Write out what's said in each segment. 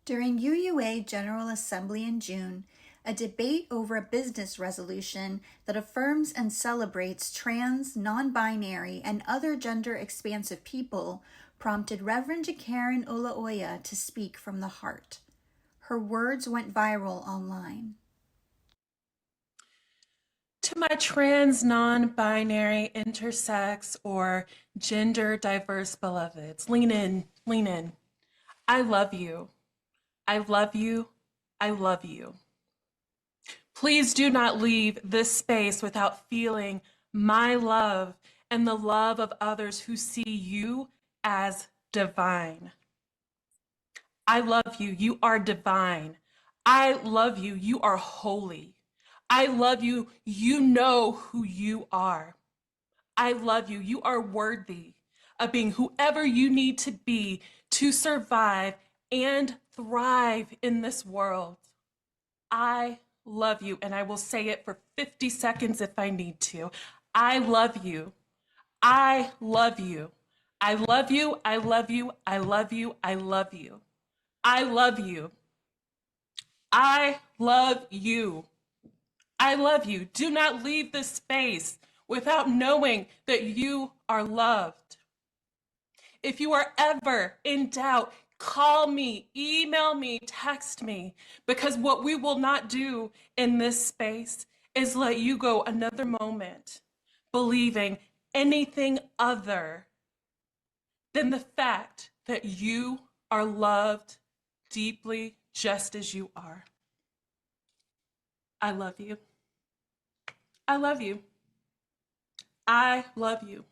During UUA General Assembly in June, a debate over a business resolution that affirms and celebrates trans, non-binary, and other gender-expansive people prompted Reverend JeKaren Olaoya to speak from the heart. Her words went viral online. To my trans, non-binary, intersex, or gender diverse beloveds, lean in, lean in. I love you. I love you. I love you. Please do not leave this space without feeling my love and the love of others who see you as divine. I love you. You are divine. I love you. You are holy. I love you. You know who you are. I love you. You are worthy of being whoever you need to be to survive and thrive in this world. I love you, and I will say it for 50 seconds if I need to. I love you. I love you. I love you. I love you. I love you. I love you. I love you. I love you. I love you. Do not leave this space without knowing that you are loved. If you are ever in doubt, call me, email me, text me, because what we will not do in this space is let you go another moment believing anything other than the fact that you are loved deeply just as you are. I love you. I love you. I love you.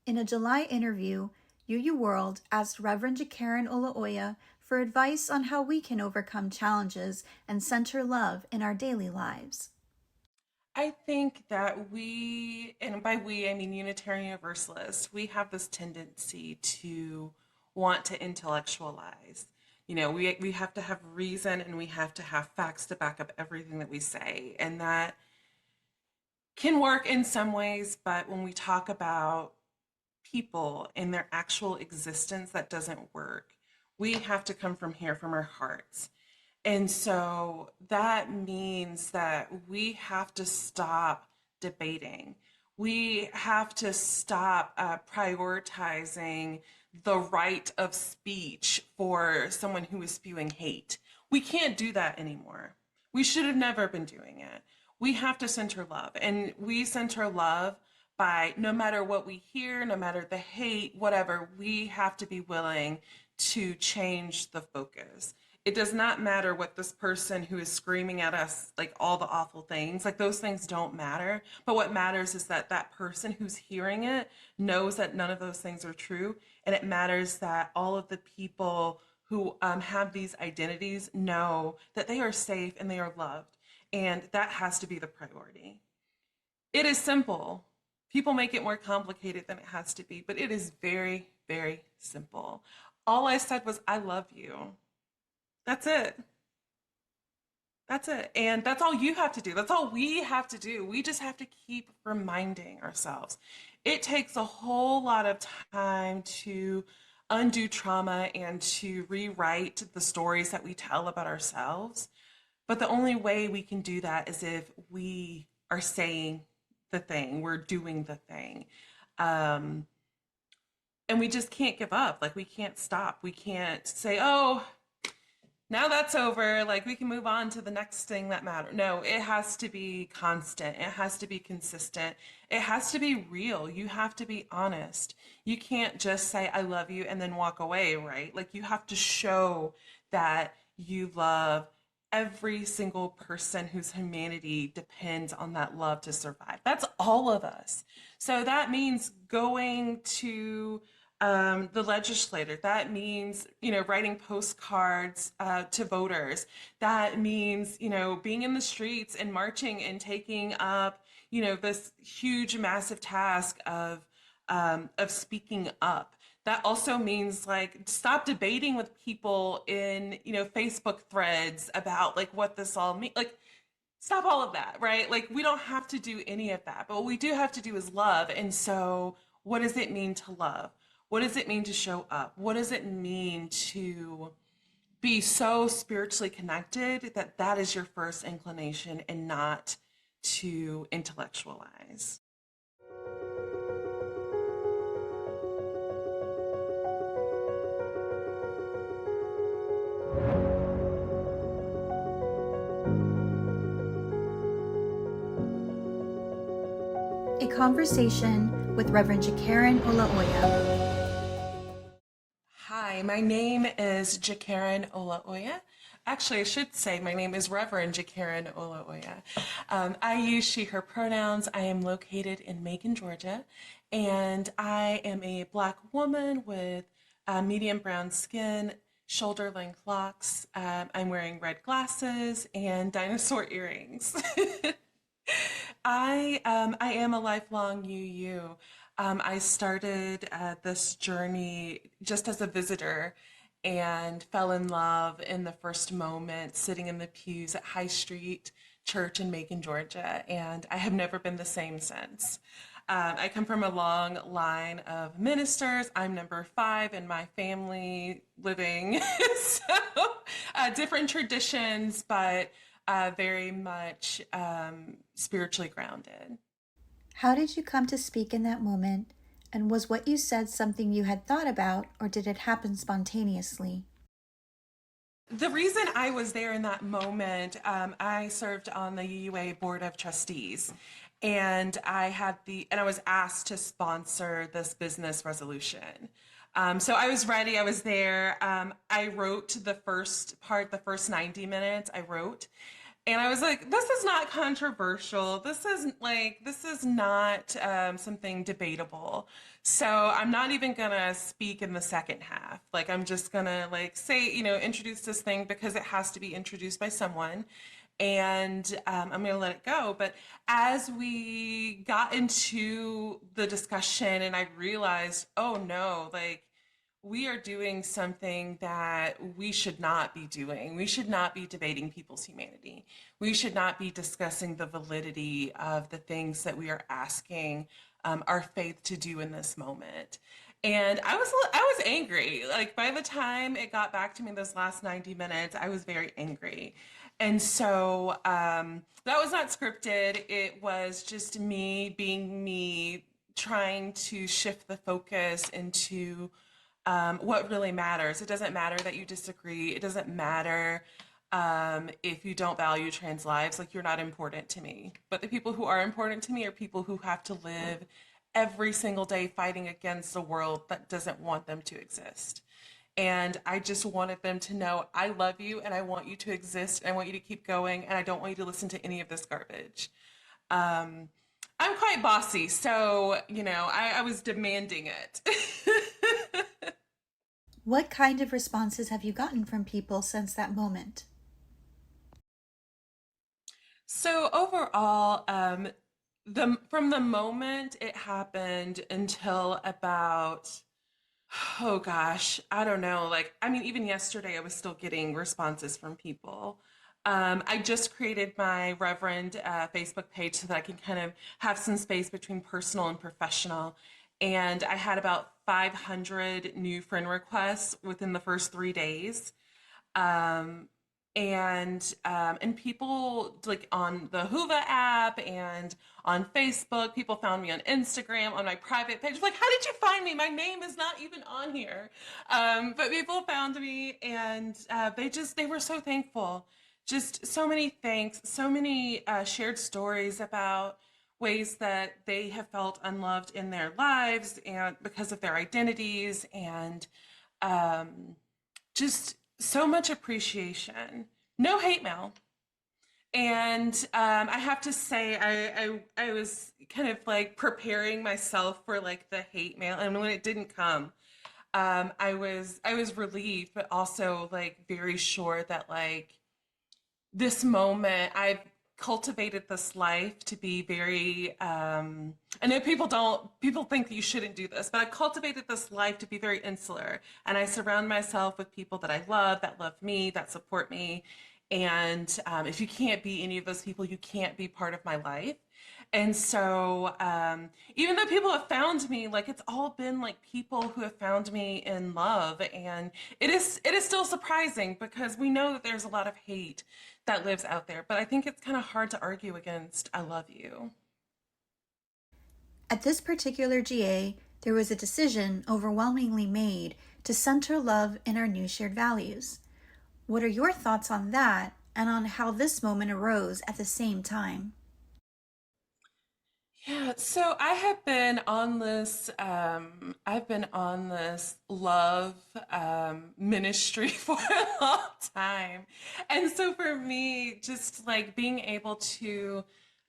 In a July interview, UU World asked Reverend JeKaren Olaoya for advice on how we can overcome challenges and center love in our daily lives. I think that we, and by we, I mean Unitarian Universalist, we have this tendency to want to intellectualize. We have to have reason and we have to have facts to back up everything that we say. And that can work in some ways, but when we talk about people and their actual existence, that doesn't work. We have to come from here, from our hearts. And so that means that we have to stop debating. We have to stop prioritizing the right of speech for someone who is spewing hate. We can't do that anymore. We should have never been doing it. We have to center love, and we center love by no matter what we hear, no matter the hate, whatever, we have to be willing to change the focus. It does not matter what this person who is screaming at us, like all the awful things, like those things don't matter. But what matters is that that person who's hearing it knows that none of those things are true. And it matters that all of the people who have these identities know that they are safe and they are loved. And that has to be the priority. It is simple. People make it more complicated than it has to be, but it is very, very simple. All I said was, I love you. That's it. That's it. And that's all you have to do. That's all we have to do. We just have to keep reminding ourselves. It takes a whole lot of time to undo trauma and to rewrite the stories that we tell about ourselves. But the only way we can do that is if we are saying the thing, we're doing the thing. And we just can't give up. Like, we can't stop. We can't say, oh, now that's over, like we can move on to the next thing that matters. No, it has to be constant. It has to be consistent. It has to be real. You have to be honest. You can't just say, I love you, and then walk away, right? Like, you have to show that you love every single person whose humanity depends on that love to survive. That's all of us. So that means going to the legislator. That means, writing postcards to voters. That means, being in the streets and marching and taking up, this huge, massive task of speaking up. That also means, like, stop debating with people in, Facebook threads about like what this all means. Like, stop all of that, right? Like, we don't have to do any of that, but what we do have to do is love. And so what does it mean to love? What does it mean to show up? What does it mean to be so spiritually connected that that is your first inclination and not to intellectualize? A conversation with Reverend JeKaren Olaoya. Hi, my name is JeKaren Olaoya. Actually, I should say my name is Reverend JeKaren Olaoya. I use she, her pronouns. I am located in Macon, Georgia, and I am a Black woman with medium brown skin, shoulder length locks. I'm wearing red glasses and dinosaur earrings. I am a lifelong UU. I started this journey just as a visitor and fell in love in the first moment sitting in the pews at High Street Church in Macon, Georgia, and I have never been the same since. I come from a long line of ministers. I'm number 5 in my family living. So different traditions, but very much spiritually grounded. How did you come to speak in that moment? And was what you said something you had thought about, or did it happen spontaneously? The reason I was there in that moment, I served on the UUA Board of Trustees, and I was asked to sponsor this business resolution. So I was ready. I was there. I wrote the first part, the first 90 minutes. I wrote, and I was like, this is not controversial. This is not something debatable. So I'm not even gonna speak in the second half. Like, I'm just gonna like say, introduce this thing because it has to be introduced by someone. And I'm gonna let it go. But as we got into the discussion and I realized, oh no, like, we are doing something that we should not be doing. We should not be debating people's humanity. We should not be discussing the validity of the things that we are asking our faith to do in this moment. And I was angry. Like, by the time it got back to me those last 90 minutes, I was very angry. And so that was not scripted. It was just me being me, trying to shift the focus into what really matters. It doesn't matter that you disagree. It doesn't matter if you don't value trans lives. Like, you're not important to me. But the people who are important to me are people who have to live every single day fighting against the world that doesn't want them to exist. And I just wanted them to know I love you and I want you to exist and I want you to keep going and I don't want you to listen to any of this garbage. Um, I'm quite bossy, so, I was demanding it. What kind of responses have you gotten from people since that moment? So overall, the from the moment it happened until about, oh gosh, I don't know. Like, I mean, even yesterday, I was still getting responses from people. I just created my Reverend Facebook page so that I can kind of have some space between personal and professional. And I had about 500 new friend requests within the first 3 days. Um, and people like on the Hoover app and on Facebook, people found me on Instagram on my private page. Like, how did you find me? My name is not even on here. But people found me, and they were so thankful. Just so many thanks, so many shared stories about ways that they have felt unloved in their lives and because of their identities, and um, just so much appreciation. No hate mail. And I have to say, I was kind of like preparing myself for like the hate mail, and when it didn't come, I was relieved, but also like very sure that like this moment I've cultivated this life to be very I know people think that you shouldn't do this, but I've cultivated this life to be very insular, and I surround myself with people that I love, that love me, that support me. And if you can't be any of those people, you can't be part of my life. And so, even though people have found me, like it's all been like people who have found me in love, and it is still surprising because we know that there's a lot of hate that lives out there. But I think it's kind of hard to argue against "I love you." At this particular GA, there was a decision overwhelmingly made to center love in our new shared values. What are your thoughts on that and on how this moment arose at the same time? Yeah, so I've been on this love ministry for a long time. And so for me, just like being able to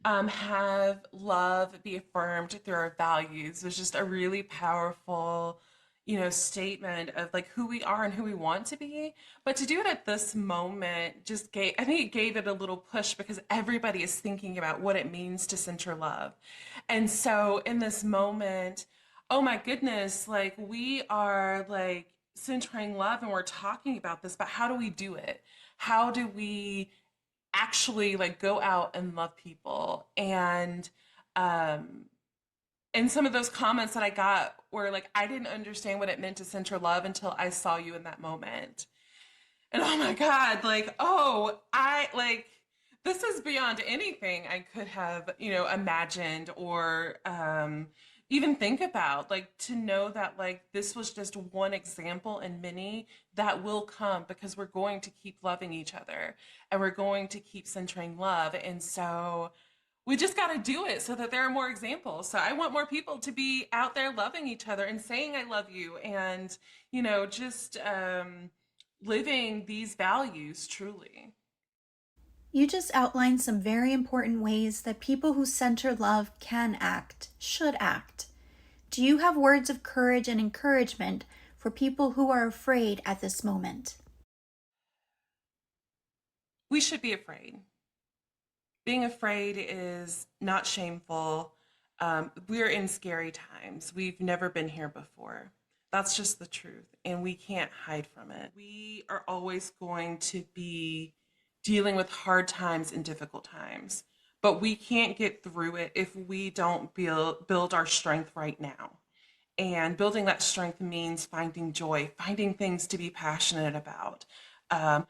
have love be affirmed through our values was just a really powerful, statement of like who we are and who we want to be. But to do it at this moment I think it gave it a little push because everybody is thinking about what it means to center love. And so in this moment, oh my goodness, like we are like centering love and we're talking about this, but how do we do it? How do we actually like go out and love people? Um and some of those comments that I got were like, I didn't understand what it meant to center love until I saw you in that moment. And oh my God, like, oh, this is beyond anything I could have, imagined or even think about. Like, to know that, like, this was just one example in many that will come because we're going to keep loving each other and we're going to keep centering love. And so, we just got to do it so that there are more examples. So I want more people to be out there loving each other and saying I love you and, just living these values truly. You just outlined some very important ways that people who center love can act, should act. Do you have words of courage and encouragement for people who are afraid at this moment? We should be afraid. Being afraid is not shameful. We're in scary times. We've never been here before. That's just the truth, and we can't hide from it. We are always going to be dealing with hard times and difficult times, but we can't get through it if we don't build our strength right now. And building that strength means finding joy, finding things to be passionate about, um,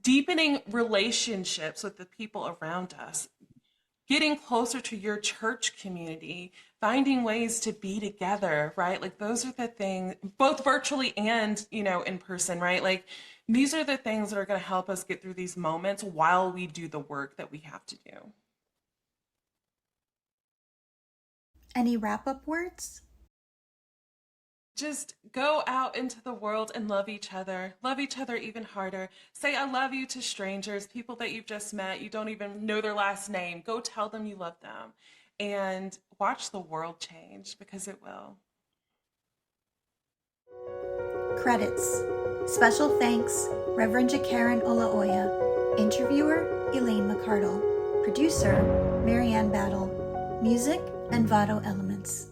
deepening relationships with the people around us, getting closer to your church community, finding ways to be together, right? Like those are the things, both virtually and, in person, right? Like these are the things that are going to help us get through these moments while we do the work that we have to do. Any wrap-up words? Just go out into the world and love each other even harder. Say I love you to strangers, people that you've just met, you don't even know their last name. Go tell them you love them and watch the world change because it will. Credits. Special thanks, Reverend JeKaren Olaoya. Interviewer, Elaine McCardle. Producer, Marianne Battle. Music, Envato Elements.